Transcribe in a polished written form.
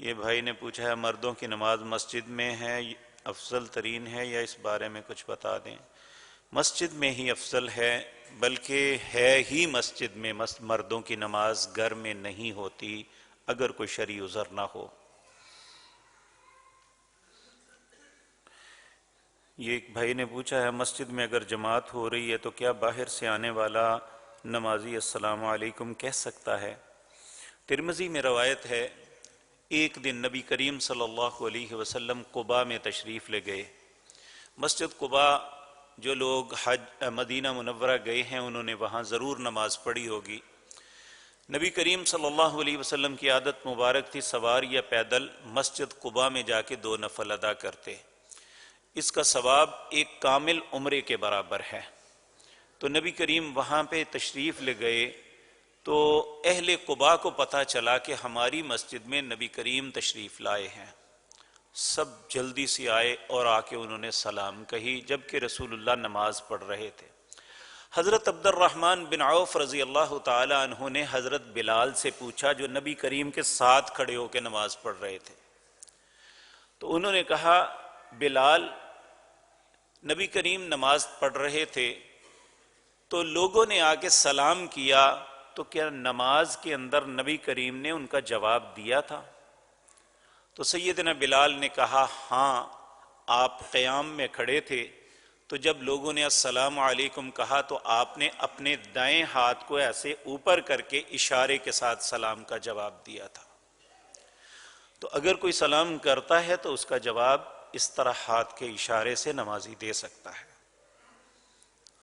یہ بھائی نے پوچھا ہے مردوں کی نماز مسجد میں ہے افضل ترین ہے یا اس بارے میں کچھ بتا دیں۔ مسجد میں ہی افضل ہے، بلکہ ہے ہی مسجد میں مردوں کی نماز گھر میں نہیں ہوتی اگر کوئی شرعی عذر نہ ہو۔ یہ ایک بھائی نے پوچھا ہے مسجد میں اگر جماعت ہو رہی ہے تو کیا باہر سے آنے والا نمازی السلام علیکم کہہ سکتا ہے؟ ترمذی میں روایت ہے ایک دن نبی کریم صلی اللہ علیہ وسلم قباء میں تشریف لے گئے۔ مسجد قباء جو لوگ حج مدینہ منورہ گئے ہیں انہوں نے وہاں ضرور نماز پڑھی ہوگی۔ نبی کریم صلی اللہ علیہ وسلم کی عادت مبارک تھی سوار یا پیدل مسجد قباء میں جا کے 2 نفل ادا کرتے۔ اس کا ثواب ایک کامل عمرے کے برابر ہے۔ تو نبی کریم وہاں پہ تشریف لے گئے تو اہل قباء کو پتہ چلا کہ ہماری مسجد میں نبی کریم تشریف لائے ہیں۔ سب جلدی سے آئے اور آ کے انہوں نے سلام کہی جبکہ رسول اللہ نماز پڑھ رہے تھے۔ حضرت عبد الرحمن بن عوف رضی اللہ تعالی عنہ نے حضرت بلال سے پوچھا جو نبی کریم کے ساتھ کھڑے ہو کے نماز پڑھ رہے تھے، تو انہوں نے کہا بلال نبی کریم نماز پڑھ رہے تھے تو لوگوں نے آ کے سلام کیا تو کیا نماز کے اندر نبی کریم نے ان کا جواب دیا تھا؟ تو سیدنا بلال نے کہا ہاں، آپ قیام میں کھڑے تھے تو جب لوگوں نے السلام علیکم کہا تو آپ نے اپنے دائیں ہاتھ کو ایسے اوپر کر کے اشارے کے ساتھ سلام کا جواب دیا تھا۔ تو اگر کوئی سلام کرتا ہے تو اس کا جواب اس طرح ہاتھ کے اشارے سے نمازی دے سکتا ہے۔